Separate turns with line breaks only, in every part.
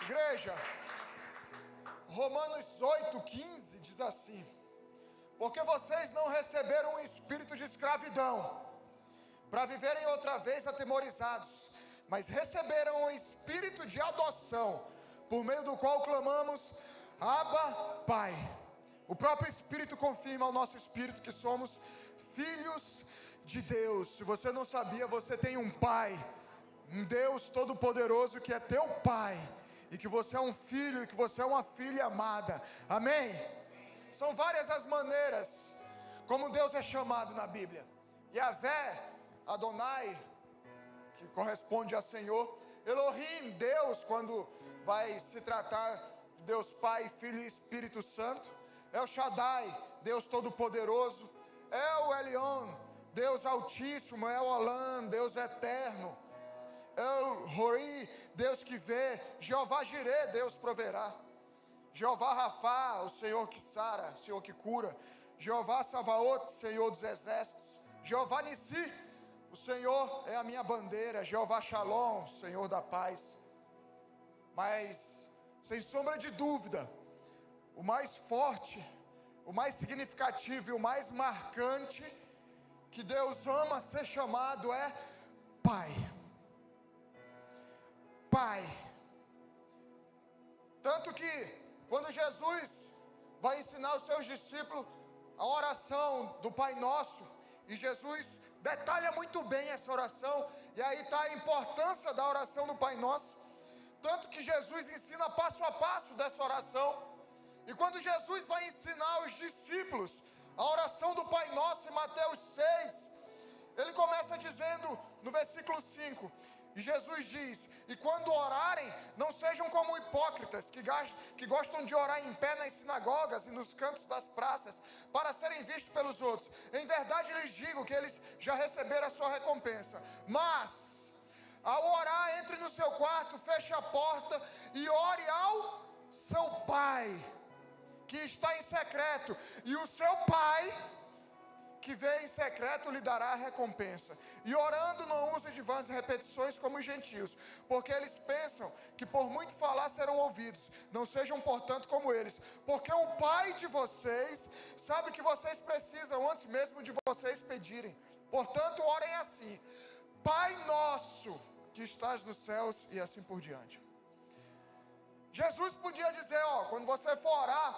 Igreja, Romanos 8:15 diz assim: porque vocês não receberam um espírito de escravidão, para viverem outra vez atemorizados, mas receberam um espírito de adoção, por meio do qual clamamos, Abba, Pai. O próprio Espírito confirma ao nosso espírito que somos filhos de Deus. Se você não sabia, você tem um Pai, um Deus Todo-Poderoso que é teu Pai, e que você é um filho, e que você é uma filha amada. Amém? São várias as maneiras como Deus é chamado na Bíblia. Yahvé, Adonai, que corresponde a Senhor. Elohim, Deus, quando vai se tratar de Deus Pai, Filho e Espírito Santo. El Shaddai, Deus Todo-Poderoso. El Elyon, Deus Altíssimo. El Olam, Deus Eterno. El Roi, Deus que vê. Jeová Jireh, Deus proverá. Jeová Rafá, o Senhor que sara, o Senhor que cura. Jeová Savaot, Senhor dos exércitos. Jeová Nissi, o Senhor é a minha bandeira. Jeová Shalom, Senhor da paz. Mas, sem sombra de dúvida, o mais forte, o mais significativo e o mais marcante que Deus ama ser chamado é Pai. Pai. Tanto que quando Jesus vai ensinar os seus discípulos a oração do Pai Nosso, e Jesus detalha muito bem essa oração, e aí está a importância da oração do Pai Nosso. Tanto que Jesus ensina passo a passo dessa oração. E quando Jesus vai ensinar os discípulos a oração do Pai Nosso em Mateus 6, ele começa dizendo no versículo 5, e Jesus diz: e quando orarem, não sejam como hipócritas, que gostam de orar em pé nas sinagogas e nos cantos das praças, para serem vistos pelos outros. Em verdade lhes digo que eles já receberam a sua recompensa. Mas, ao orar, entre no seu quarto, feche a porta e ore ao seu Pai, que está em secreto, e o seu Pai, que vê em secreto, lhe dará a recompensa. E orando, não use de vãs repetições como os gentios, porque eles pensam que por muito falar serão ouvidos. Não sejam, portanto, como eles, porque o Pai de vocês sabe que vocês precisam antes mesmo de vocês pedirem. Portanto, orem assim: Pai nosso que estás nos céus, e assim por diante. Jesus podia dizer, quando você for orar,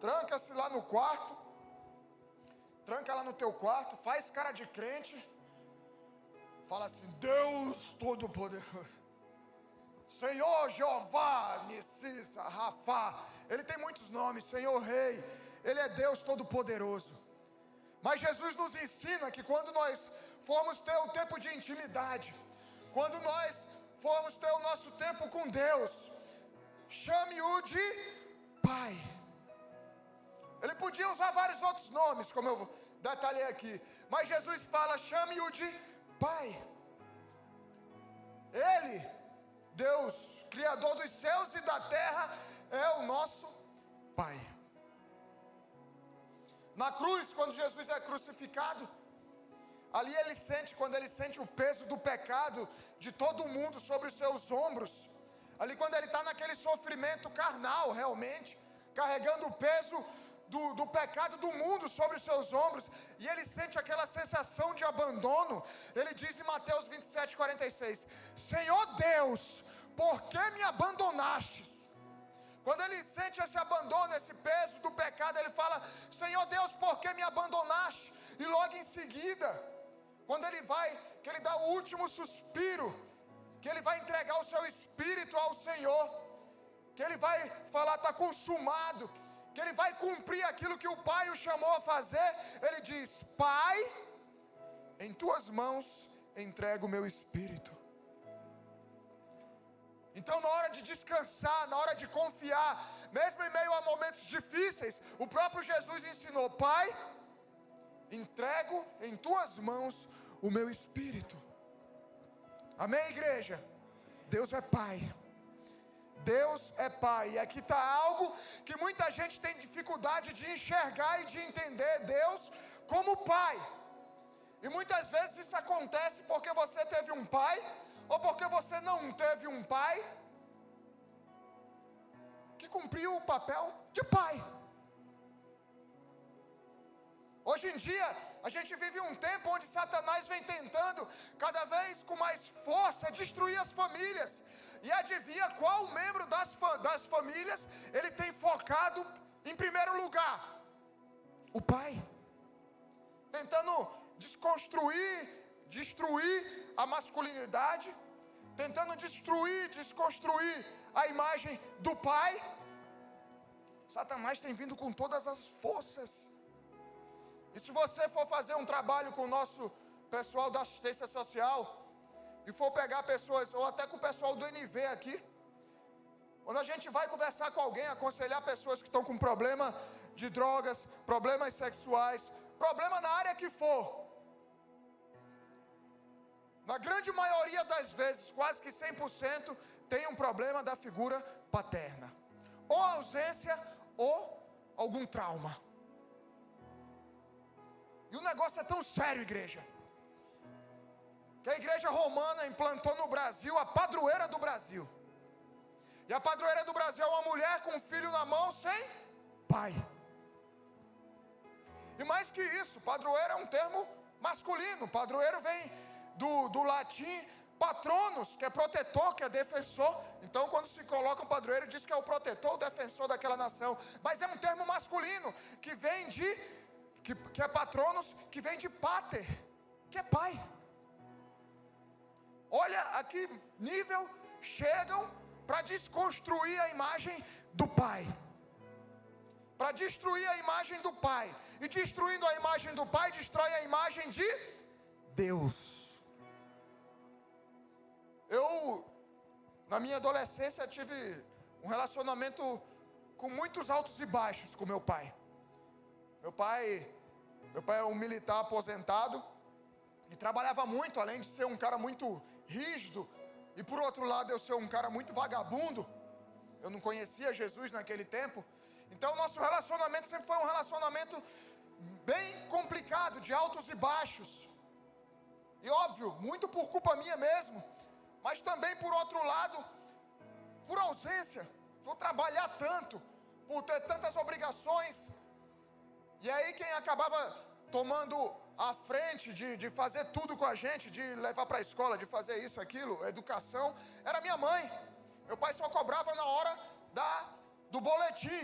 tranca-se lá no quarto, tranca lá no teu quarto, faz cara de crente, fala assim: Deus Todo-Poderoso, Senhor Jeová, Nissi, Rafá. Ele tem muitos nomes, Senhor Rei, Ele é Deus Todo-Poderoso. Mas Jesus nos ensina que quando nós formos ter um tempo de intimidade, quando nós formos ter o nosso tempo com Deus, chame-o de Pai. Ele podia usar vários outros nomes, como eu detalhei aqui, mas Jesus fala: chame-o de Pai. Ele, Deus, Criador dos céus e da terra, é o nosso Pai. Na cruz, quando Jesus é crucificado, ali quando ele sente o peso do pecado de todo mundo sobre os seus ombros, ali quando ele está naquele sofrimento carnal realmente, carregando o peso do pecado do mundo sobre os seus ombros, e ele sente aquela sensação de abandono. Ele diz em Mateus 27:46, Senhor Deus, por que me abandonastes? Quando ele sente esse abandono, esse peso do pecado, ele fala: Senhor Deus, por que me abandonaste? E logo em seguida, quando que ele dá o último suspiro, que ele vai entregar o seu espírito ao Senhor, que ele vai falar: está consumado, que ele vai cumprir aquilo que o Pai o chamou a fazer. Ele diz: Pai, em tuas mãos entrego o meu espírito. Então, na hora de descansar, na hora de confiar, mesmo em meio a momentos difíceis, o próprio Jesus ensinou: Pai, entrego em tuas mãos o meu espírito. Amém, igreja? Deus é Pai. Deus é Pai. E aqui está algo que muita gente tem dificuldade de enxergar e de entender: Deus como Pai. E muitas vezes isso acontece porque você teve um pai, ou porque você não teve um pai. cumprir o papel de pai. Hoje em dia, a gente vive um tempo onde Satanás vem tentando, cada vez com mais força, destruir as famílias. E adivinha qual membro das famílias ele tem focado em primeiro lugar? O pai. Tentando destruir a masculinidade, tentando desconstruir a imagem do pai. Satanás tem vindo com todas as forças. E se você for fazer um trabalho com o nosso pessoal da assistência social, e for pegar pessoas, ou até com o pessoal do NV aqui, quando a gente vai conversar com alguém, aconselhar pessoas que estão com problema de drogas, problemas sexuais, problema na área que for, na grande maioria das vezes, quase que 100%, tem um problema da figura paterna, ou ausência, ou algum trauma. E o negócio é tão sério, igreja, que a igreja romana implantou no Brasil a padroeira do Brasil. E a padroeira do Brasil é uma mulher com um filho na mão sem pai. E mais que isso, padroeiro é um termo masculino. Padroeiro vem do latim patronus, que é protetor, que é defensor. Então quando se coloca um padroeiro, diz que é o protetor, o defensor daquela nação. Mas é um termo masculino, que vem que é patronus, que vem de pater, que é pai. Olha a que nível chegam para desconstruir a imagem do pai, para destruir a imagem do pai. E destruindo a imagem do pai, destrói a imagem de Deus. Eu, na minha adolescência, tive um relacionamento com muitos altos e baixos com meu pai. Meu pai é um militar aposentado e trabalhava muito, além de ser um cara muito rígido, e por outro lado eu ser um cara muito vagabundo. Eu não conhecia Jesus naquele tempo. Então o nosso relacionamento sempre foi um relacionamento bem complicado, de altos e baixos. E óbvio, muito por culpa minha mesmo, mas também por outro lado, por ausência, por trabalhar tanto, por ter tantas obrigações. E aí quem acabava tomando a frente de fazer tudo com a gente, de levar para a escola, de fazer isso, aquilo, educação, era minha mãe. Meu pai só cobrava na hora do boletim.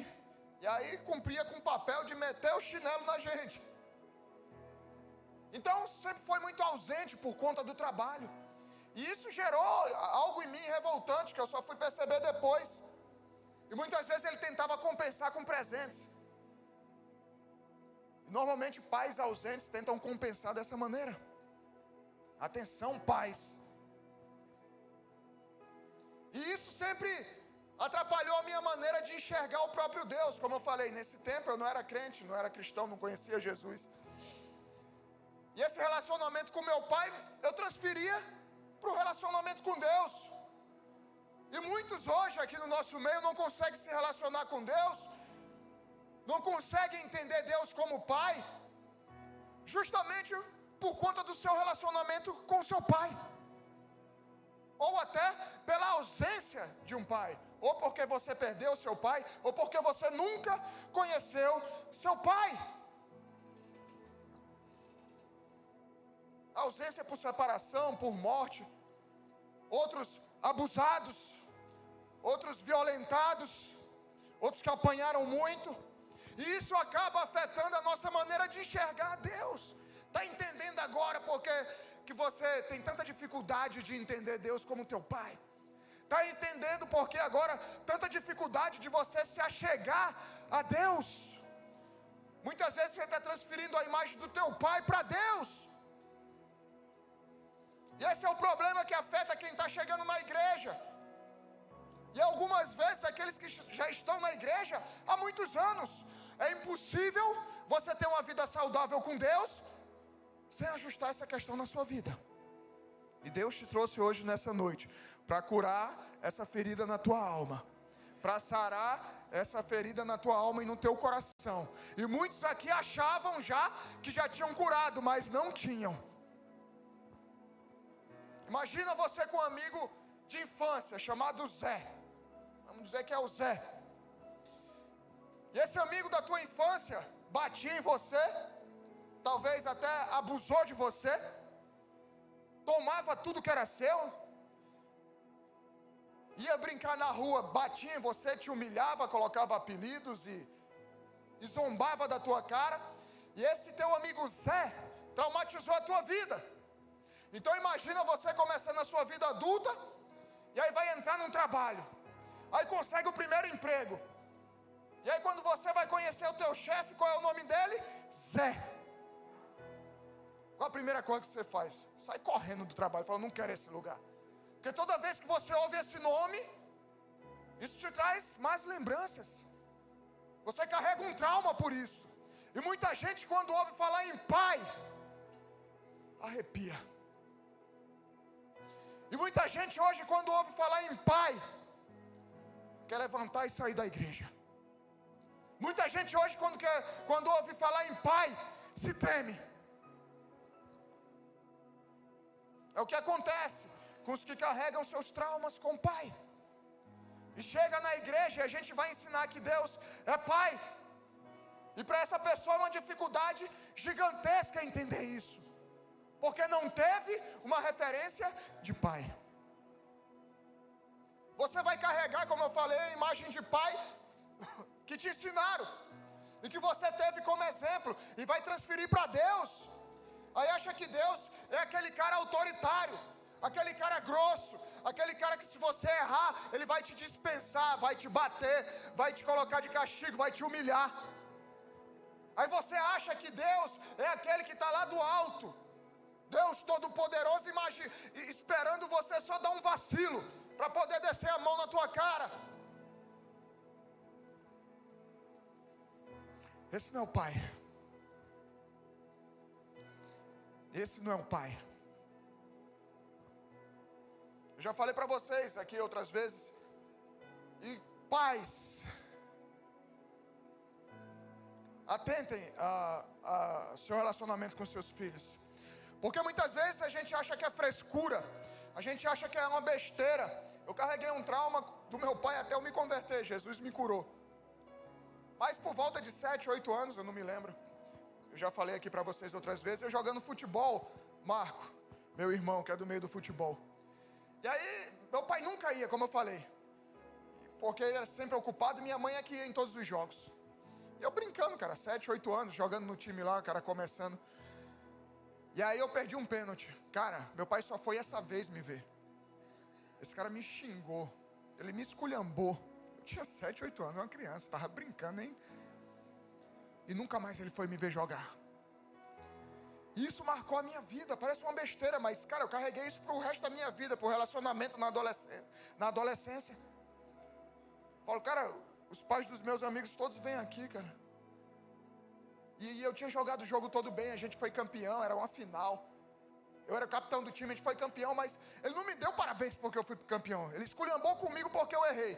E aí cumpria com o papel de meter o chinelo na gente. Então sempre foi muito ausente por conta do trabalho. E isso gerou algo em mim revoltante, que eu só fui perceber depois. E muitas vezes ele tentava compensar com presentes. Normalmente pais ausentes tentam compensar dessa maneira. Atenção, pais. E isso sempre atrapalhou a minha maneira de enxergar o próprio Deus. Como eu falei, nesse tempo eu não era crente, não era cristão, não conhecia Jesus. E esse relacionamento com meu pai, eu transferia para o relacionamento com Deus. E muitos hoje aqui no nosso meio não conseguem se relacionar com Deus, não conseguem entender Deus como pai, justamente por conta do seu relacionamento com seu pai. Ou até pela ausência de um pai. Ou porque você perdeu seu pai, ou porque você nunca conheceu seu pai. Ausência por separação, por morte. Outros abusados, outros violentados, outros que apanharam muito. E isso acaba afetando a nossa maneira de enxergar Deus. Está entendendo agora porque que você tem tanta dificuldade de entender Deus como teu pai? Está entendendo porque agora tanta dificuldade de você se achegar a Deus? Muitas vezes você está transferindo a imagem do teu pai para Deus. E esse é o problema que afeta quem está chegando na igreja. E algumas vezes aqueles que já estão na igreja há muitos anos. É impossível você ter uma vida saudável com Deus sem ajustar essa questão na sua vida. E Deus te trouxe hoje nessa noite para curar essa ferida na tua alma, para sarar essa ferida na tua alma e no teu coração. E muitos aqui achavam que já tinham curado, mas não tinham. Imagina você com um amigo de infância chamado Zé. Vamos dizer que é o Zé. E esse amigo da tua infância batia em você, talvez até abusou de você, tomava tudo que era seu, ia brincar na rua, batia em você, te humilhava, colocava apelidos e zombava da tua cara. E esse teu amigo Zé traumatizou a tua vida. Então imagina você começando a sua vida adulta, e aí vai entrar num trabalho, aí consegue o primeiro emprego, e aí quando você vai conhecer o teu chefe, qual é o nome dele? Zé. Qual a primeira coisa que você faz? Sai correndo do trabalho, fala, não quero esse lugar. Porque toda vez que você ouve esse nome, isso te traz mais lembranças. Você carrega um trauma por isso. E muita gente, quando ouve falar em pai, arrepia. E muita gente hoje, quando ouve falar em pai, quer levantar e sair da igreja. Muita gente hoje, quando ouve falar em pai, se treme. É o que acontece com os que carregam seus traumas com o pai. E chega na igreja e a gente vai ensinar que Deus é pai. E para essa pessoa é uma dificuldade gigantesca entender isso, porque não teve uma referência de pai. Você vai carregar, como eu falei, a imagem de pai que te ensinaram e que você teve como exemplo, e vai transferir para Deus. Aí acha que Deus é aquele cara autoritário, aquele cara grosso, aquele cara que se você errar, ele vai te dispensar, vai te bater, vai te colocar de castigo, vai te humilhar. Aí você acha que Deus é aquele que está lá do alto, Deus Todo-Poderoso, esperando você só dar um vacilo, para poder descer a mão na tua cara. Esse não é o pai. Esse não é um pai. Eu já falei para vocês aqui outras vezes. E pais, atentem a seu relacionamento com seus filhos. Porque muitas vezes a gente acha que é frescura, a gente acha que é uma besteira. Eu carreguei um trauma do meu pai até eu me converter, Jesus me curou. Mas por volta de 7, 8 anos, eu não me lembro. Eu já falei aqui para vocês outras vezes, eu jogando futebol, Marco, meu irmão que é do meio do futebol. E aí, meu pai nunca ia, como eu falei, porque ele era sempre ocupado e minha mãe é que ia em todos os jogos. E eu brincando, cara, 7, 8 anos, jogando no time lá, cara, começando. E aí eu perdi um pênalti. Cara, meu pai só foi essa vez me ver. Esse cara me xingou, ele me esculhambou. Eu tinha 7, 8 anos, uma criança, estava brincando, hein? E nunca mais ele foi me ver jogar. E isso marcou a minha vida, parece uma besteira, mas cara, eu carreguei isso para o resto da minha vida, para o relacionamento na adolescência. Falo, cara, os pais dos meus amigos todos vêm aqui, cara. E eu tinha jogado o jogo todo bem, a gente foi campeão, era uma final. Eu era capitão do time, a gente foi campeão, mas ele não me deu parabéns porque eu fui campeão. Ele esculhambou comigo porque eu errei.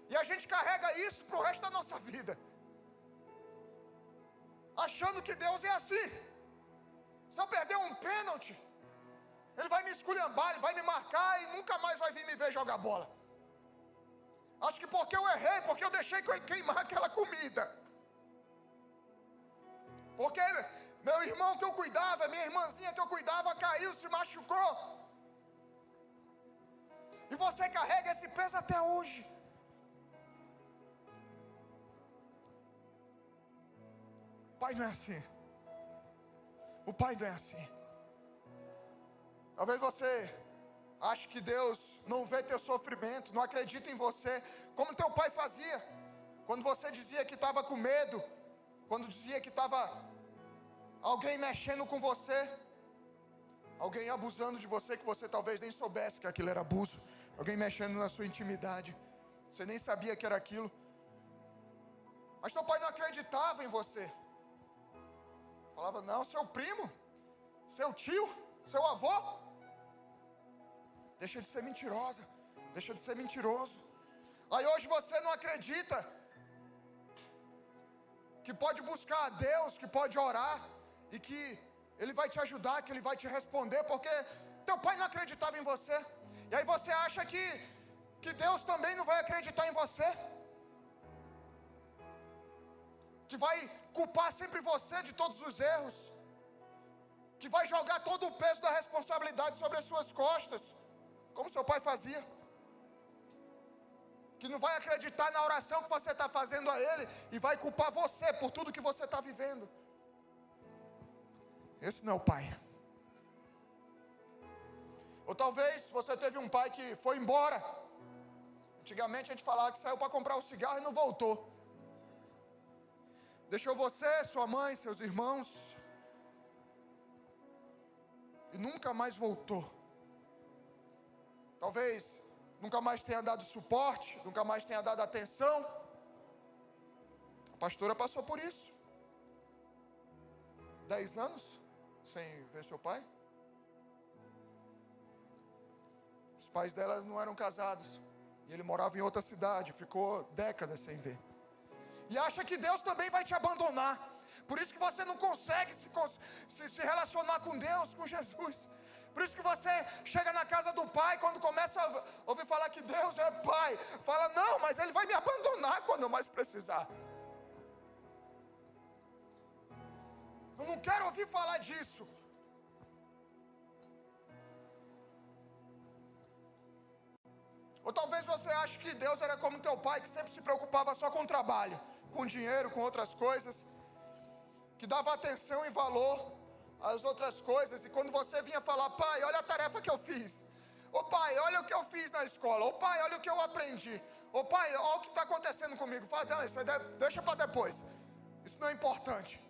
E a gente carrega isso pro resto da nossa vida, achando que Deus é assim. Se eu perder um pênalti, Ele vai me esculhambar, Ele vai me marcar e nunca mais vai vir me ver jogar bola. Acho que porque eu errei, porque eu deixei queimar aquela comida. Porque meu irmão que eu cuidava, minha irmãzinha que eu cuidava, caiu, se machucou. E você carrega esse peso até hoje. O pai não é assim. O pai não é assim. Talvez você ache que Deus não vê teu sofrimento, não acredita em você, como teu pai fazia. Quando você dizia que estava com medo, quando dizia que estava alguém mexendo com você, alguém abusando de você, que você talvez nem soubesse que aquilo era abuso, alguém mexendo na sua intimidade, você nem sabia que era aquilo. Mas teu pai não acreditava em você. Falava, não, seu primo, seu tio, seu avô, deixa de ser mentirosa, deixa de ser mentiroso. Aí hoje você não acredita que pode buscar a Deus, que pode orar e que Ele vai te ajudar, que Ele vai te responder, porque teu pai não acreditava em você. E aí você acha que Deus também não vai acreditar em você. que vai culpar sempre você de todos os erros, que vai jogar todo o peso da responsabilidade sobre as suas costas, como seu pai fazia, que não vai acreditar na oração que você está fazendo a ele, e vai culpar você por tudo que você está vivendo. Esse não é o pai. Ou talvez você teve um pai que foi embora. Antigamente a gente falava que saiu para comprar um cigarro e não voltou. Deixou você, sua mãe, seus irmãos, e nunca mais voltou. Talvez nunca mais tenha dado suporte, nunca mais tenha dado atenção. A pastora passou por isso. 10 anos sem ver seu pai. Os pais dela não eram casados, e ele morava em outra cidade, ficou décadas sem ver. E acha que Deus também vai te abandonar. Por isso que você não consegue se relacionar com Deus, com Jesus. Por isso que você chega na casa do pai, quando começa a ouvir falar que Deus é pai, fala, não, mas ele vai me abandonar quando eu mais precisar. Eu não quero ouvir falar disso. Ou talvez você ache que Deus era como teu pai, que sempre se preocupava só com o trabalho, com dinheiro, com outras coisas, que dava atenção e valor às outras coisas. E quando você vinha falar, pai, olha a tarefa que eu fiz. Ô pai, olha o que eu fiz na escola. Ô pai, olha o que eu aprendi. Ô pai, olha o que está acontecendo comigo. Fala, não, isso aí deixa para depois. Isso não é importante.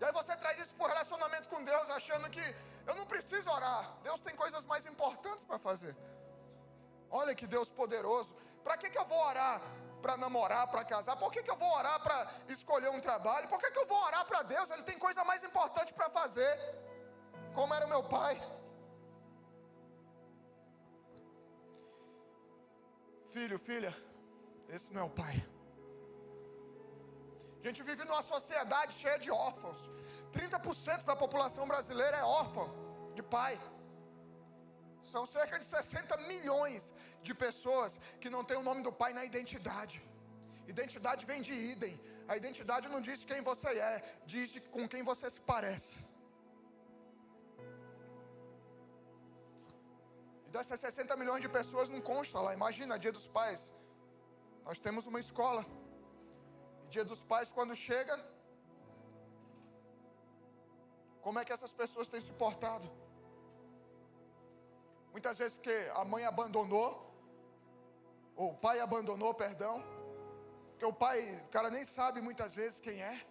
E aí você traz isso para o relacionamento com Deus, achando que eu não preciso orar. Deus tem coisas mais importantes para fazer. Olha que Deus poderoso. Para que eu vou orar? Para namorar, para casar? Por que eu vou orar para escolher um trabalho? Por que eu vou orar para Deus? Ele tem coisa mais importante para fazer. Como era o meu pai. Filho, filha, esse não é o pai. A gente vive numa sociedade cheia de órfãos. 30% da população brasileira é órfã de pai. São cerca de 60 milhões de pessoas que não têm o nome do pai na identidade. Identidade vem de idem. A identidade não diz quem você é, diz com quem você se parece. E dessas 60 milhões de pessoas não consta lá. Imagina, Dia dos Pais. Nós temos uma escola. Dia dos Pais, quando chega, como é que essas pessoas têm se portado? Muitas vezes porque a mãe abandonou, ou o pai abandonou, perdão, porque o cara nem sabe muitas vezes quem é.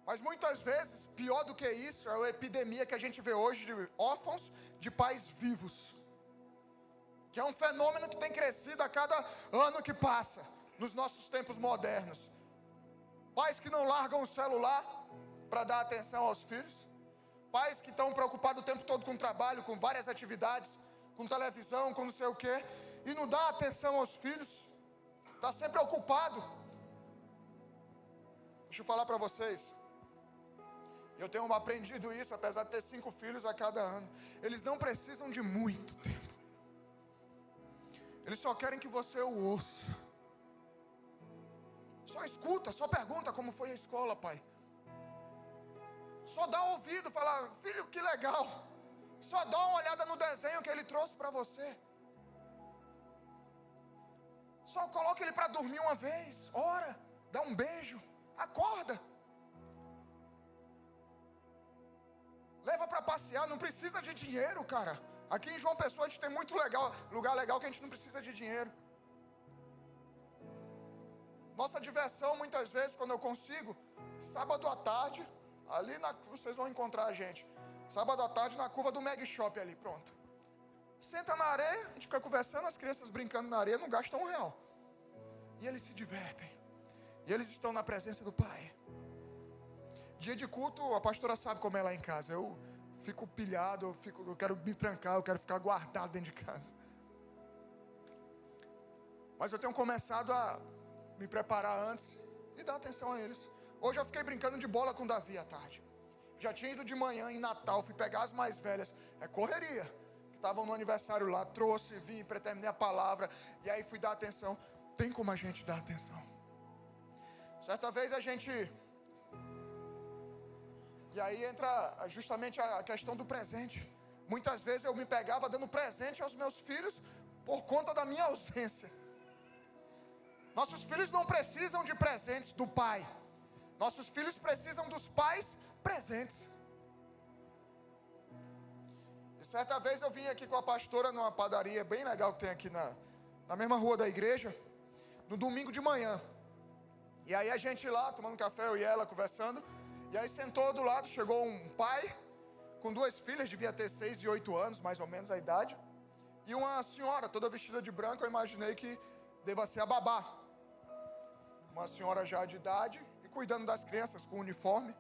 Mas muitas vezes, pior do que isso, é a epidemia que a gente vê hoje de órfãos de pais vivos. Que é um fenômeno que tem crescido a cada ano que passa, nos nossos tempos modernos. Pais que não largam o celular para dar atenção aos filhos. Pais que estão preocupados o tempo todo com trabalho, com várias atividades, com televisão, com não sei o quê, e não dá atenção aos filhos. Está sempre ocupado. Deixa eu falar para vocês. Eu tenho aprendido isso, apesar de ter 5 filhos a cada ano. Eles não precisam de muito tempo. Eles só querem que você o ouça. Só escuta, só pergunta como foi a escola, pai. Só dá ouvido, fala, filho, que legal. Só dá uma olhada no desenho que ele trouxe para você. Só coloca ele para dormir uma vez, ora, dá um beijo, acorda. Leva para passear, não precisa de dinheiro, cara. Aqui em João Pessoa a gente tem muito lugar legal que a gente não precisa de dinheiro. Nossa diversão muitas vezes, quando eu consigo, sábado à tarde, vocês vão encontrar a gente. Sábado à tarde na curva do Mag Shop ali, pronto. Senta na areia, a gente fica conversando, as crianças brincando na areia, não gastam R$1. E eles se divertem. E eles estão na presença do Pai. Dia de culto, a pastora sabe como é lá em casa. Eu fico pilhado, eu quero me trancar, eu quero ficar guardado dentro de casa. Mas eu tenho começado a me preparar antes e dar atenção a eles. Hoje eu fiquei brincando de bola com o Davi à tarde. Já tinha ido de manhã em Natal, fui pegar as mais velhas. É correria. estavam no aniversário lá, trouxe, vim, terminei a palavra, e aí fui dar atenção. Tem como a gente dar atenção? Certa vez a gente... E aí entra justamente a questão do presente. Muitas vezes eu me pegava dando presente aos meus filhos por conta da minha ausência. Nossos filhos não precisam de presentes do pai. Nossos filhos precisam dos pais presentes. E certa vez eu vim aqui com a pastora numa padaria bem legal que tem aqui na mesma rua da igreja, no domingo de manhã. E aí a gente lá, tomando café, eu e ela conversando, e aí sentou do lado, chegou um pai, com 2 filhas, devia ter 6 e 8 anos, mais ou menos a idade, e uma senhora, toda vestida de branco, eu imaginei que deva ser a babá. Uma senhora já de idade, e cuidando das crianças com uniforme.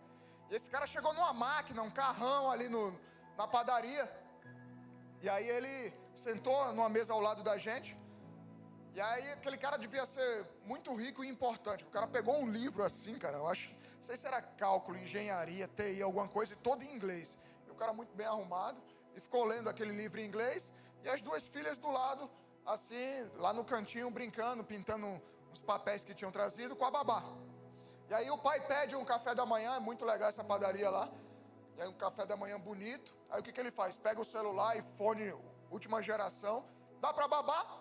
E esse cara chegou numa máquina, um carrão ali na padaria, e aí ele sentou numa mesa ao lado da gente. E aí aquele cara devia ser muito rico e importante. O cara pegou um livro assim, cara, eu acho, não sei se era cálculo, engenharia, TI, alguma coisa, todo em inglês. E o cara muito bem arrumado, e ficou lendo aquele livro em inglês, e as 2 filhas do lado, assim, lá no cantinho, brincando, pintando os papéis que tinham trazido com a babá. E aí o pai pede um café da manhã, é muito legal essa padaria lá, e aí um café da manhã bonito. Aí o que ele faz? Pega o celular, iPhone, última geração, dá pra babá.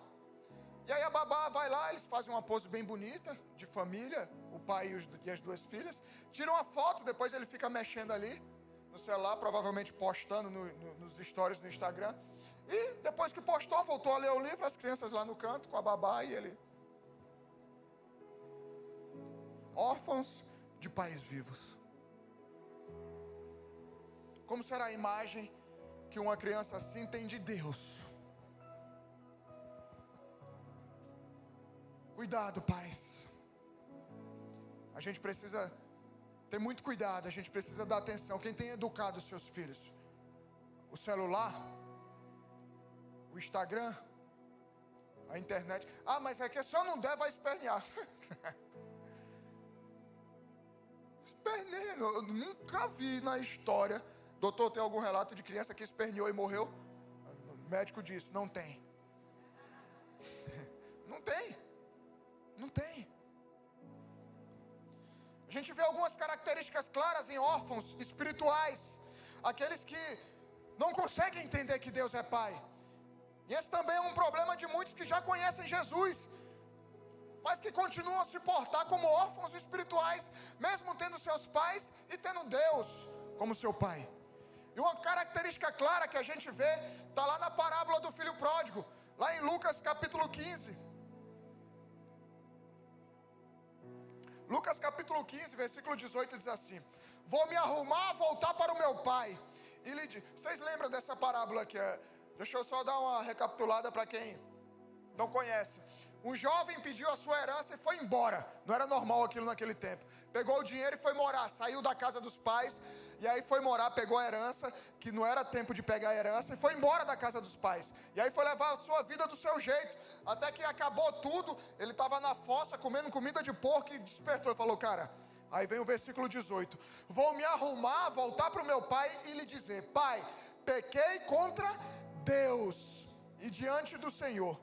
E aí a babá vai lá, eles fazem uma pose bem bonita, de família, o pai e as 2 filhas, tiram uma foto, depois ele fica mexendo ali no celular, provavelmente postando nos stories no Instagram. E depois que postou, voltou a ler o livro, as crianças lá no canto com a babá e ele. Órfãos de pais vivos. Como será a imagem que uma criança assim tem de Deus? Cuidado, pais. A gente precisa ter muito cuidado, a gente precisa dar atenção. Quem tem educado os seus filhos? O celular? O Instagram? A internet? Ah, mas é que se eu não der, vai espernear. Esperneia, eu nunca vi na história. Doutor, tem algum relato de criança que esperneou e morreu? O médico disse, não tem. Não tem. Não tem. A gente vê algumas características claras em órfãos espirituais. Aqueles que não conseguem entender que Deus é Pai. E esse também é um problema de muitos que já conhecem Jesus, mas que continuam a se portar como órfãos espirituais, mesmo tendo seus pais e tendo Deus como seu pai. E uma característica clara que a gente vê, está lá na parábola do filho pródigo, lá em Lucas capítulo 15. Lucas capítulo 15, versículo 18 diz assim: vou me arrumar, voltar para o meu pai. E lhe diz, vocês lembram dessa parábola aqui? Deixa eu só dar uma recapitulada para quem não conhece. Um jovem pediu a sua herança e foi embora. Não era normal aquilo naquele tempo. Pegou o dinheiro e foi morar. Saiu da casa dos pais e aí foi morar, pegou a herança, que não era tempo de pegar a herança, e foi embora da casa dos pais. E aí foi levar a sua vida do seu jeito. Até que acabou tudo, ele estava na fossa comendo comida de porco e despertou e falou, cara... Aí vem o versículo 18. Vou me arrumar, voltar para o meu pai e lhe dizer, pai, pequei contra Deus e diante do Senhor.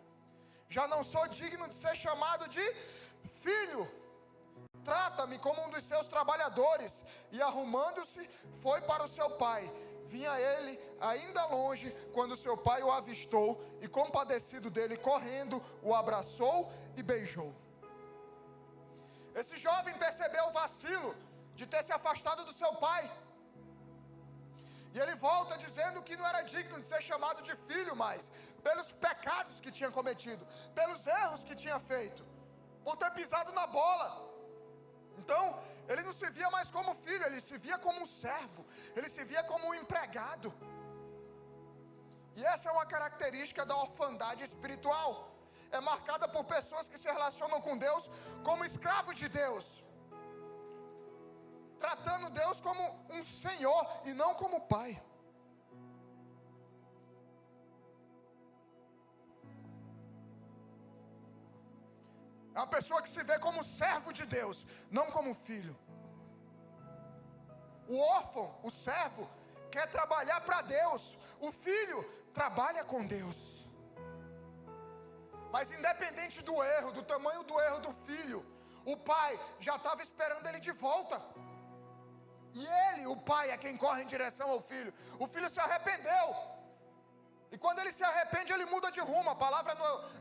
Já não sou digno de ser chamado de filho. Trata-me como um dos seus trabalhadores. E arrumando-se, foi para o seu pai. Vinha ele ainda longe, quando seu pai o avistou, e compadecido dele, correndo, o abraçou e beijou. Esse jovem percebeu o vacilo de ter se afastado do seu pai. E ele volta dizendo que não era digno de ser chamado de filho mais, pelos pecados que tinha cometido, pelos erros que tinha feito, por ter pisado na bola. Então, ele não se via mais como filho, ele se via como um servo, ele se via como um empregado. E essa é uma característica da orfandade espiritual. É marcada por pessoas que se relacionam com Deus como escravos de Deus, tratando Deus como um senhor e não como pai. É uma pessoa que se vê como servo de Deus, não como filho. O órfão, o servo, quer trabalhar para Deus. o filho trabalha com Deus. Mas independente do erro, do tamanho do erro do filho, o pai já estava esperando ele de volta. E ele, o pai, é quem corre em direção ao filho. O filho se arrependeu. E quando ele se arrepende, ele muda de rumo. A palavra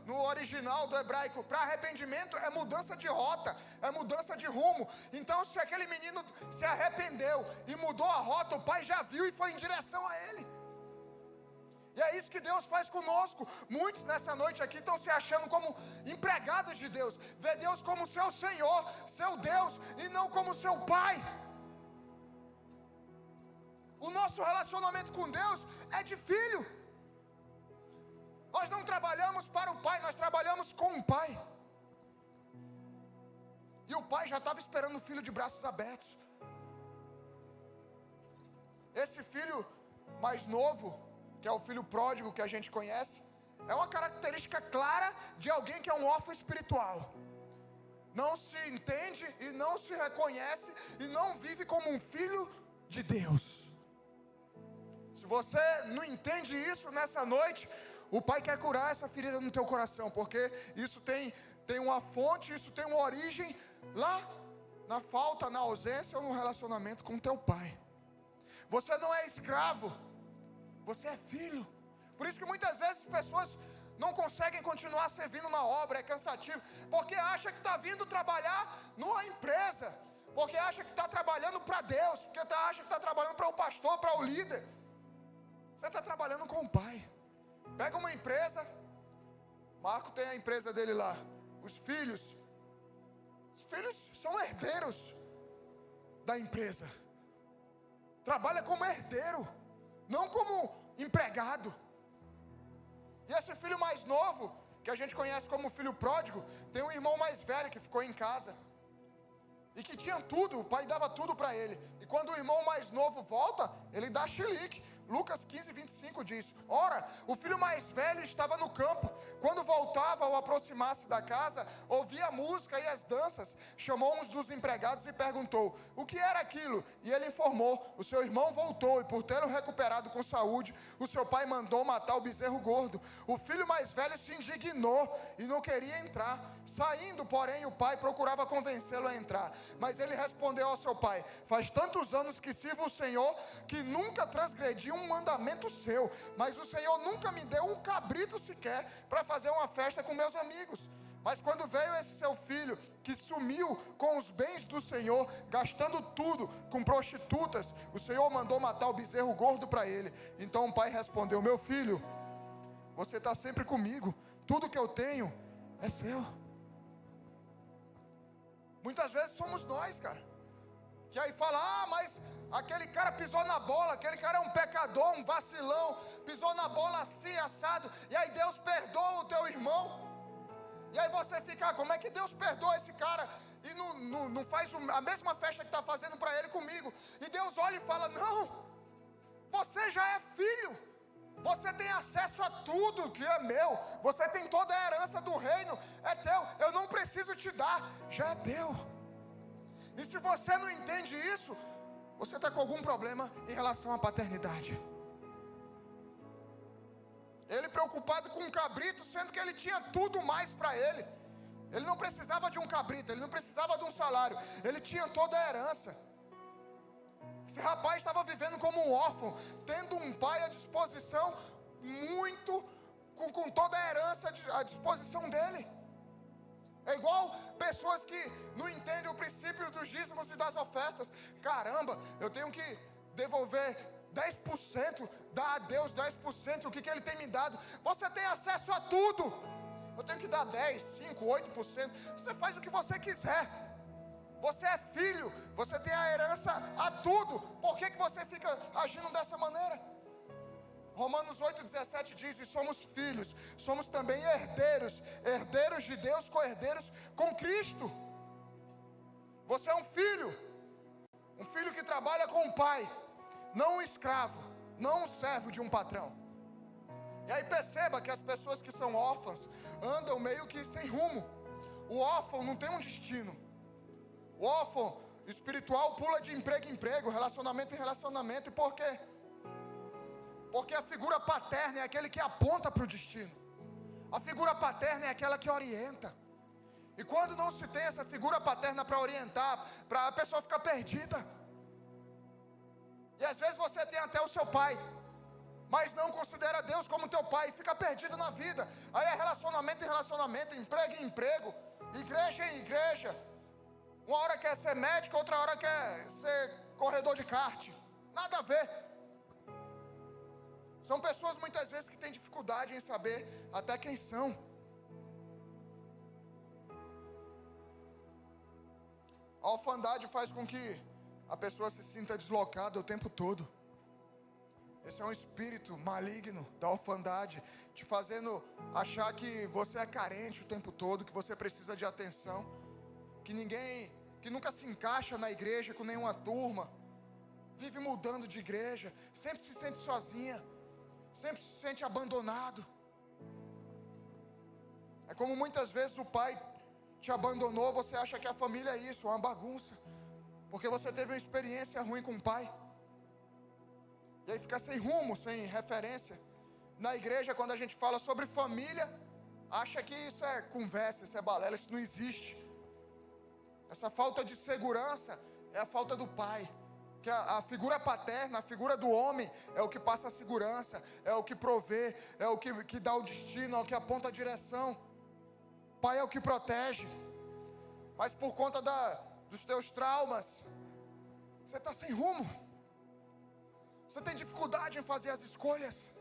no original do hebraico para arrependimento é mudança de rota, é mudança de rumo. Então, se aquele menino se arrependeu e mudou a rota, o pai já viu e foi em direção a ele. E é isso que Deus faz conosco. Muitos nessa noite aqui estão se achando como empregados de Deus. Vê Deus como seu Senhor, seu Deus, e não como seu pai. O nosso relacionamento com Deus é de filho. Nós não trabalhamos para o pai, nós trabalhamos com o pai. E o pai já estava esperando o filho de braços abertos. Esse filho mais novo, que é o filho pródigo que a gente conhece, é uma característica clara de alguém que é um órfão espiritual. Não se entende e não se reconhece e não vive como um filho de Deus. Se você não entende isso nessa noite, o pai quer curar essa ferida no teu coração, porque isso tem uma fonte, isso tem uma origem lá na falta, na ausência ou no relacionamento com teu pai. Você não é escravo, você é filho. Por isso que muitas vezes as pessoas não conseguem continuar servindo na obra, é cansativo, porque acha que está vindo trabalhar numa empresa, porque acha que está trabalhando para Deus, porque acha que está trabalhando para o pastor, para o líder. Você está trabalhando com o pai. Pega uma empresa, Marco tem a empresa dele lá. Os filhos são herdeiros da empresa. Trabalha como herdeiro, não como empregado. E esse filho mais novo, que a gente conhece como filho pródigo, tem um irmão mais velho que ficou em casa e que tinha tudo, o pai dava tudo para ele. E quando o irmão mais novo volta, ele dá chilique. Lucas 15, 25 diz: ora, o filho mais velho estava no campo. Quando voltava ao aproximar-se da casa, ouvia a música e as danças. Chamou um dos empregados e perguntou: o que era aquilo? E ele informou: o seu irmão voltou, e por tê-lo recuperado com saúde, o seu pai mandou matar o bezerro gordo. O filho mais velho se indignou e não queria entrar. Saindo, porém, o pai procurava convencê-lo a entrar. Mas ele respondeu ao seu pai: faz tantos anos que sirvo o Senhor, que nunca transgredi um mandamento seu, mas o Senhor nunca me deu um cabrito sequer para fazer uma festa com meus amigos. Mas quando veio esse seu filho, que sumiu com os bens do Senhor, gastando tudo com prostitutas, o Senhor mandou matar o bezerro gordo para ele. Então o pai respondeu: meu filho, você está sempre comigo, tudo que eu tenho é seu. Muitas vezes somos nós, cara, que aí fala: mas aquele cara pisou na bola, aquele cara é um pecador, um vacilão, pisou na bola assim, assado, e aí Deus perdoa o teu irmão. E aí você fica: como é que Deus perdoa esse cara e não faz a mesma festa que está fazendo para ele comigo? E Deus olha e fala: não, você já é filho, você tem acesso a tudo que é meu, você tem toda a herança do reino, é teu, eu não preciso te dar, já é teu. E se você não entende isso, você está com algum problema em relação à paternidade. Ele preocupado com um cabrito, sendo que ele tinha tudo mais para ele. Ele não precisava de um cabrito, ele não precisava de um salário, ele tinha toda a herança. Esse rapaz estava vivendo como um órfão, tendo um pai à disposição, com toda a herança à disposição dele. É igual pessoas que não entendem o princípio dos dízimos e das ofertas. Caramba, eu tenho que devolver 10%, dar a Deus 10%, o que Ele tem me dado. Você tem acesso a tudo. Eu tenho que dar 10, 5, 8%. Você faz o que você quiser. Você é filho, você tem a herança a tudo. Por que você fica agindo dessa maneira? Romanos 8,17 diz: e somos filhos, somos também herdeiros, herdeiros de Deus, co-herdeiros com Cristo. Você é um filho que trabalha com o pai, não um escravo, não um servo de um patrão. E aí perceba que as pessoas que são órfãs andam meio que sem rumo. O órfão não tem um destino. O órfão espiritual pula de emprego em emprego, relacionamento em relacionamento. E por quê? Porque a figura paterna é aquele que aponta para o destino. A figura paterna é aquela que orienta. E quando não se tem essa figura paterna para orientar, para a pessoa ficar perdida. E às vezes você tem até o seu pai, mas não considera Deus como teu pai e fica perdido na vida. Aí é relacionamento em relacionamento, emprego em emprego, igreja em igreja. Uma hora quer ser médico, outra hora quer ser corredor de kart. Nada a ver. São pessoas muitas vezes que têm dificuldade em saber até quem são. A orfandade faz com que a pessoa se sinta deslocada o tempo todo. Esse é um espírito maligno da orfandade, te fazendo achar que você é carente o tempo todo, que você precisa de atenção, que nunca se encaixa na igreja com nenhuma turma, vive mudando de igreja, sempre se sente sozinha, sempre se sente abandonado. É como muitas vezes o pai te abandonou, você acha que a família é isso, uma bagunça, porque você teve uma experiência ruim com o pai. E aí fica sem rumo, sem referência. Na igreja, quando a gente fala sobre família, acha que isso é conversa, isso é balela, isso não existe. Essa falta de segurança é a falta do pai. Que a figura paterna, a figura do homem, é o que passa a segurança, é o que provê, é o que dá o destino, é o que aponta a direção. Pai é o que protege. Mas por conta dos teus traumas, você está sem rumo. Você tem dificuldade em fazer as escolhas.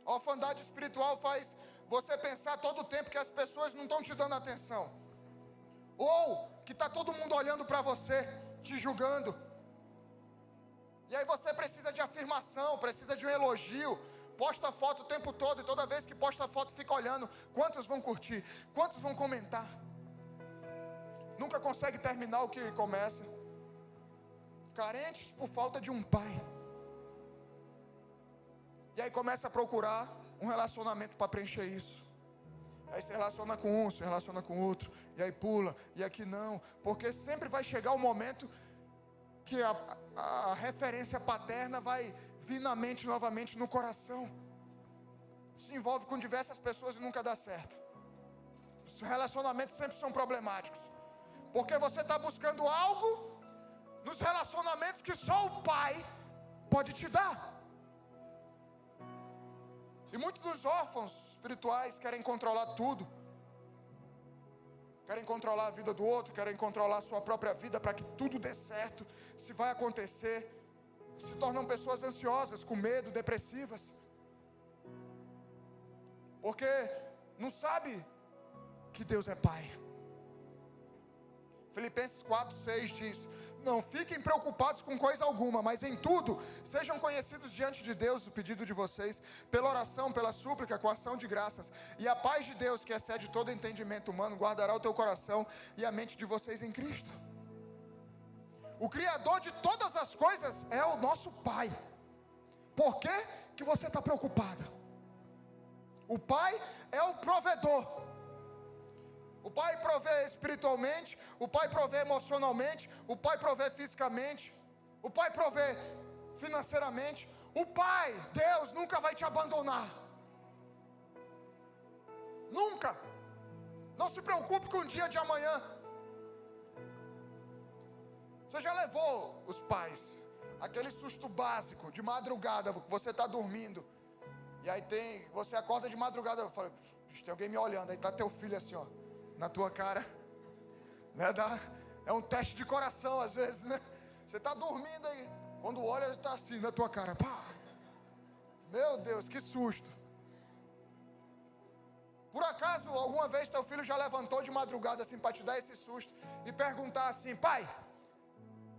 A orfandade espiritual faz você pensar todo o tempo que as pessoas não estão te dando atenção. Ou que está todo mundo olhando para você, te julgando. E aí você precisa de afirmação, precisa de um elogio. Posta foto o tempo todo e toda vez que posta foto fica olhando. Quantos vão curtir? Quantos vão comentar? Nunca consegue terminar o que começa. Carentes por falta de um pai. E aí começa a procurar um relacionamento para preencher isso. Aí se relaciona com um, se relaciona com outro. E aí pula, e aqui não. Porque sempre vai chegar o momento que a referência paterna vai vir na mente novamente, no coração. Se envolve com diversas pessoas e nunca dá certo. Os relacionamentos sempre são problemáticos. Porque você está buscando algo nos relacionamentos que só o pai pode te dar. E muitos dos órfãos espirituais querem controlar tudo. Querem controlar a vida do outro, querem controlar a sua própria vida para que tudo dê certo. Se vai acontecer, se tornam pessoas ansiosas, com medo, depressivas. Porque não sabe que Deus é Pai. Filipenses 4:6 diz: não fiquem preocupados com coisa alguma, mas em tudo sejam conhecidos diante de Deus o pedido de vocês, pela oração, pela súplica, com ação de graças. E a paz de Deus, que excede todo entendimento humano, guardará o teu coração e a mente de vocês em Cristo. O Criador de todas as coisas é o nosso Pai. Por que você está preocupado? O Pai é o provedor. O Pai provê espiritualmente, o Pai provê emocionalmente, o Pai provê fisicamente, o Pai provê financeiramente. O Pai, Deus, nunca vai te abandonar. Nunca. Não se preocupe com o dia de amanhã. Você já levou os pais, aquele susto básico, de madrugada, você está dormindo, e aí você acorda de madrugada, eu falo, tem alguém me olhando, aí está teu filho assim, ó, na tua cara, né? É um teste de coração às vezes, né? Você está dormindo aí, quando olha ele está assim na tua cara, pá. Meu Deus, que susto. Por acaso alguma vez teu filho já levantou de madrugada assim para te dar esse susto e perguntar assim: pai,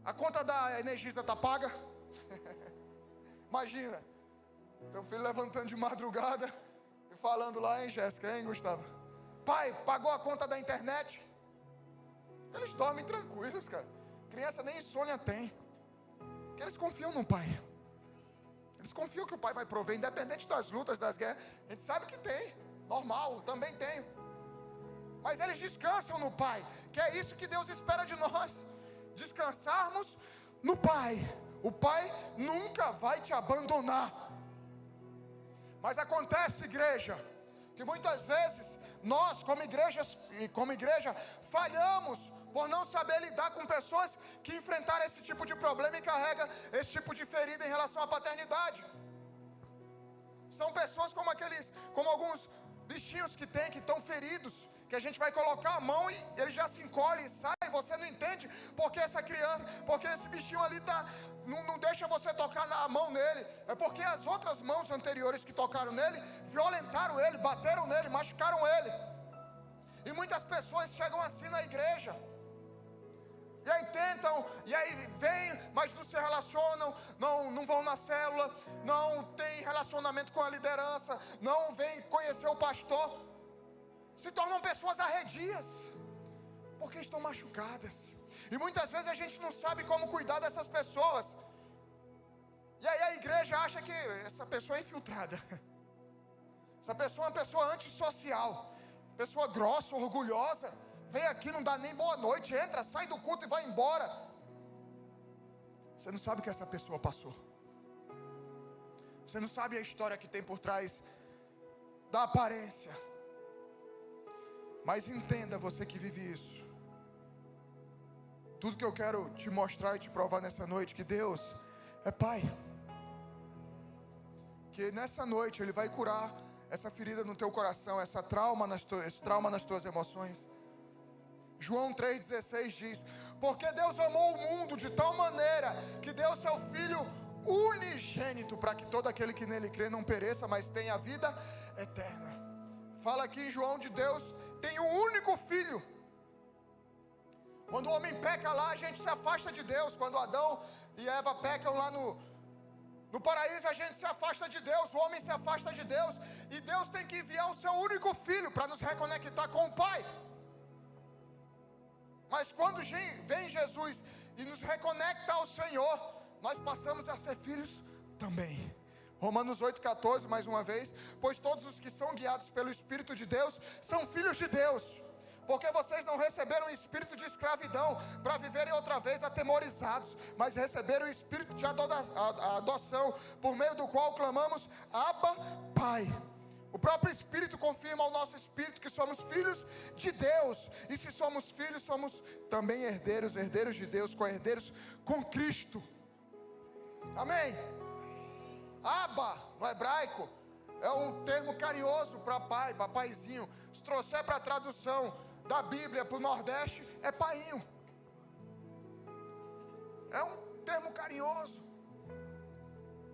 a conta da Energisa está paga? Imagina, teu filho levantando de madrugada e falando lá, hein, Jéssica, hein, Gustavo? Pai, pagou a conta da internet? Eles dormem tranquilos, cara. Criança nem insônia tem. Porque eles confiam no pai. Eles confiam que o pai vai prover, independente das lutas, das guerras. A gente sabe que tem, normal, também tenho. Mas eles descansam no pai, que é isso que Deus espera de nós. Descansarmos no Pai, O Pai nunca vai te abandonar. Mas acontece, igreja, que muitas vezes nós, como igreja, falhamos por não saber lidar com pessoas que enfrentaram esse tipo de problema e carregam esse tipo de ferida em relação à paternidade. São pessoas como alguns bichinhos que estão feridos, que a gente vai colocar a mão e ele já se encolhe e sai, e você não entende porque esse bichinho ali não deixa você tocar na mão nele. É porque as outras mãos anteriores que tocaram nele, violentaram ele, bateram nele, machucaram ele. E muitas pessoas chegam assim na igreja, e aí tentam, e aí vêm, mas não se relacionam, não vão na célula, não tem relacionamento com a liderança, não vêm conhecer o pastor, se tornam pessoas arredias, porque estão machucadas. E muitas vezes a gente não sabe como cuidar dessas pessoas, e aí a igreja acha que essa pessoa é infiltrada, essa pessoa é uma pessoa antissocial, pessoa grossa, orgulhosa, vem aqui, não dá nem boa noite, entra, sai do culto e vai embora. Você não sabe o que essa pessoa passou. Você não sabe a história que tem por trás da aparência. Mas entenda, você que vive isso, tudo que eu quero te mostrar e te provar nessa noite, que Deus é Pai, que nessa noite Ele vai curar essa ferida no teu coração, esse trauma nas tuas emoções. João 3,16 diz: porque Deus amou o mundo de tal maneira que deu seu Filho unigênito, para que todo aquele que nele crê não pereça, mas tenha a vida eterna. Fala aqui em João de Deus tem um único Filho. Quando o homem peca lá, a gente se afasta de Deus. Quando Adão e Eva pecam lá no paraíso, a gente se afasta de Deus, o homem se afasta de Deus, e Deus tem que enviar o seu único Filho para nos reconectar com o Pai. Mas quando vem Jesus e nos reconecta ao Senhor, nós passamos a ser filhos também. Romanos 8,14, mais uma vez: pois todos os que são guiados pelo Espírito de Deus são filhos de Deus. Porque vocês não receberam o espírito de escravidão para viverem outra vez atemorizados, mas receberam o espírito de adoção, por meio do qual clamamos: Abba, Pai. O próprio Espírito confirma ao nosso espírito que somos filhos de Deus. E se somos filhos, somos também herdeiros de Deus, co-herdeiros com Cristo. Amém? Abba, no hebraico, é um termo carinhoso para pai, papaizinho. Se trouxer para a tradução da Bíblia para o Nordeste, é painho. É um termo carinhoso.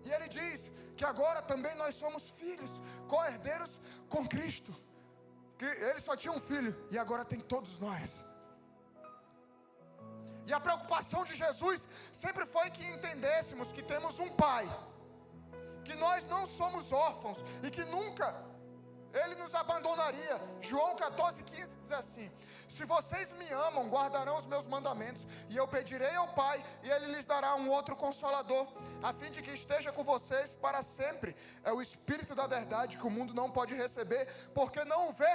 E ele diz que agora também nós somos filhos, co-herdeiros com Cristo. Que ele só tinha um filho e agora tem todos nós. E a preocupação de Jesus sempre foi que entendêssemos que temos um Pai, que nós não somos órfãos e que nunca Ele nos abandonaria. João 14,15 diz assim: se vocês me amam, guardarão os meus mandamentos, e eu pedirei ao Pai, e Ele lhes dará um outro Consolador, a fim de que esteja com vocês para sempre. É o Espírito da verdade, que o mundo não pode receber, porque não o vê,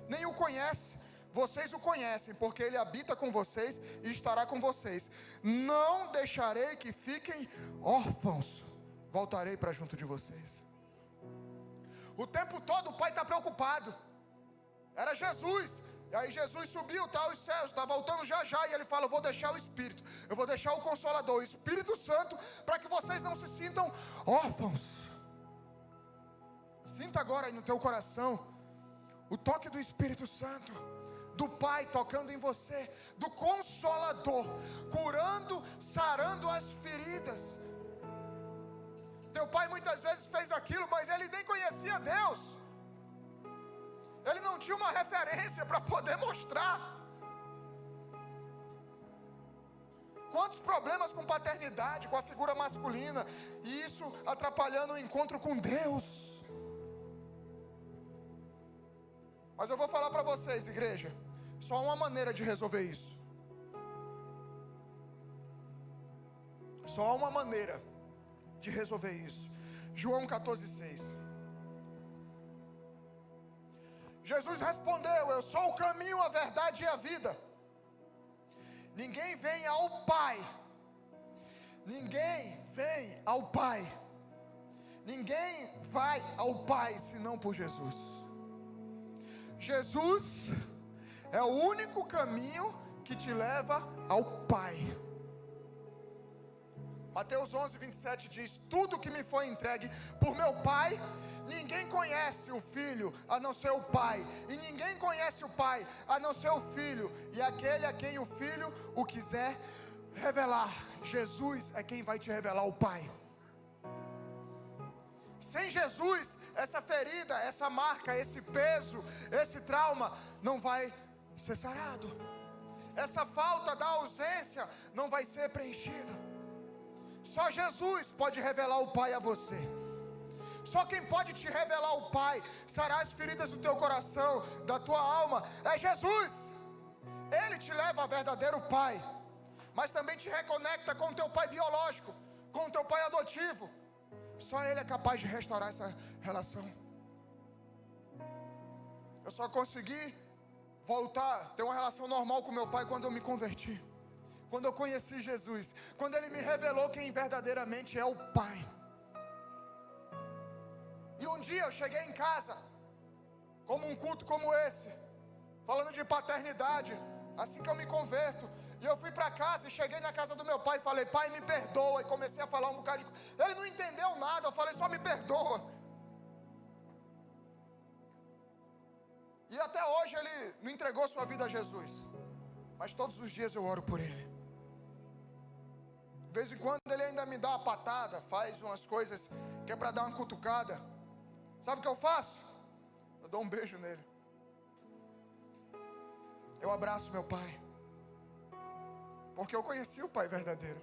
nem o conhece. Vocês o conhecem, porque Ele habita com vocês e estará com vocês. Não deixarei que fiquem órfãos, voltarei para junto de vocês. O tempo todo o Pai está preocupado. Era Jesus. E aí Jesus subiu, está aos céus, está voltando já já. E Ele fala: eu vou deixar o Espírito, eu vou deixar o Consolador, o Espírito Santo, para que vocês não se sintam órfãos. Sinta agora aí no teu coração o toque do Espírito Santo, do Pai tocando em você, do Consolador, curando, sarando as feridas. Teu pai muitas vezes fez aquilo, mas ele nem conhecia Deus. Ele não tinha uma referência para poder mostrar. Quantos problemas com paternidade, com a figura masculina, e isso atrapalhando o encontro com Deus. Mas eu vou falar para vocês, igreja, só há uma maneira de resolver isso. Só há uma maneira de resolver isso. João 14,6. Jesus respondeu: eu sou o caminho, a verdade e a vida. Ninguém vem ao Pai Ninguém vem ao Pai. Ninguém vai ao Pai senão por Jesus. Jesus é o único caminho que te leva ao Pai. Mateus 11, 27 diz: tudo que me foi entregue por meu Pai, ninguém conhece o Filho a não ser o Pai, e ninguém conhece o Pai a não ser o Filho, e aquele a quem o Filho o quiser revelar. Jesus é quem vai te revelar o Pai. Sem Jesus, essa ferida, essa marca, esse peso, esse trauma não vai ser sarado. Essa falta da ausência não vai ser preenchida. Só Jesus pode revelar o Pai a você. Só quem pode te revelar o Pai, sarar as feridas do teu coração, da tua alma, é Jesus. Ele te leva ao verdadeiro Pai, mas também te reconecta com o teu pai biológico, com o teu pai adotivo. Só Ele é capaz de restaurar essa relação. Eu só consegui voltar, ter uma relação normal com meu pai quando eu me converti, quando eu conheci Jesus, quando Ele me revelou quem verdadeiramente é o Pai. E um dia eu cheguei em casa, como um culto como esse, falando de paternidade, assim que eu me converto. E eu fui para casa e cheguei na casa do meu pai e falei: pai, me perdoa. E comecei a falar um bocado de... Ele não entendeu nada, eu falei: só me perdoa. E até hoje ele não entregou sua vida a Jesus, mas todos os dias eu oro por ele. De vez em quando ele ainda me dá uma patada, faz umas coisas que é para dar uma cutucada. Sabe o que eu faço? Eu dou um beijo nele. Eu abraço meu pai, porque eu conheci o Pai verdadeiro.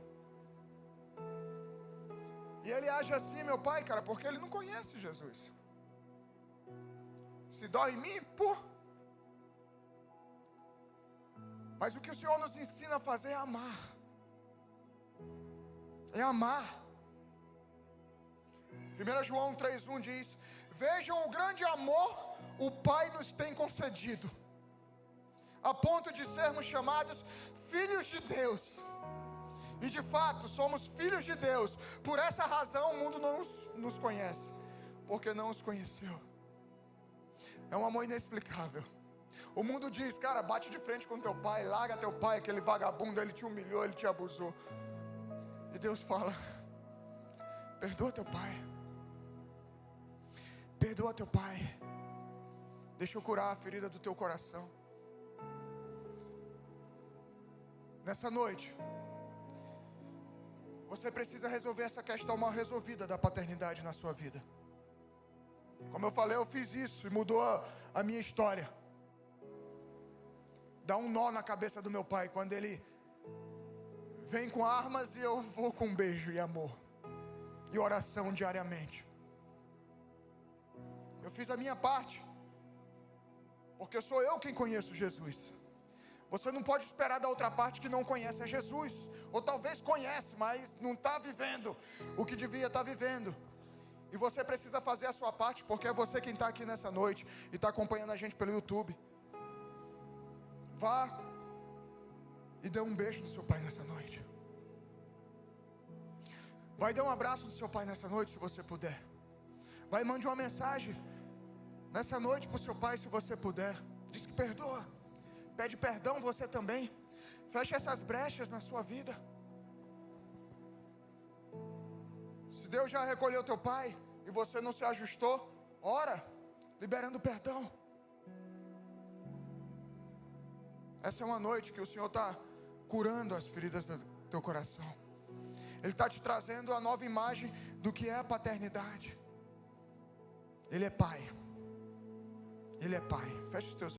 E ele age assim, meu pai, cara, porque ele não conhece Jesus. Se dói em mim, pô. Mas o que o Senhor nos ensina a fazer é amar. É amar. 1 João 3,1 diz: vejam o grande amor o Pai nos tem concedido, a ponto de sermos chamados filhos de Deus. E de fato somos filhos de Deus. Por essa razão o mundo não nos conhece, porque não os conheceu. É um amor inexplicável. O mundo diz: cara, bate de frente com teu pai, larga teu pai, aquele vagabundo, ele te humilhou, ele te abusou. E Deus fala: perdoa teu pai. Perdoa teu pai. Deixa eu curar a ferida do teu coração. Nessa noite, você precisa resolver essa questão mal resolvida da paternidade na sua vida. Como eu falei, eu fiz isso e mudou a minha história. Dá um nó na cabeça do meu pai quando ele vem com armas e eu vou com um beijo e amor e oração diariamente. Eu fiz a minha parte, porque sou eu quem conheço Jesus. Você não pode esperar da outra parte que não conhece a Jesus, ou talvez conhece, mas não está vivendo o que devia estar vivendo. E você precisa fazer a sua parte, porque é você quem está aqui nessa noite e está acompanhando a gente pelo YouTube. Vá e dê um beijo no seu pai nessa noite. Vai dar um abraço no seu pai nessa noite, se você puder. Vai, mande uma mensagem nessa noite para o seu pai, se você puder. Diz que perdoa. Pede perdão você também. Feche essas brechas na sua vida. Se Deus já recolheu teu pai e você não se ajustou, ora, liberando perdão. Essa é uma noite que o Senhor está curando as feridas do teu coração. Ele está te trazendo a nova imagem do que é a paternidade. Ele é pai. Ele é pai. Feche os teus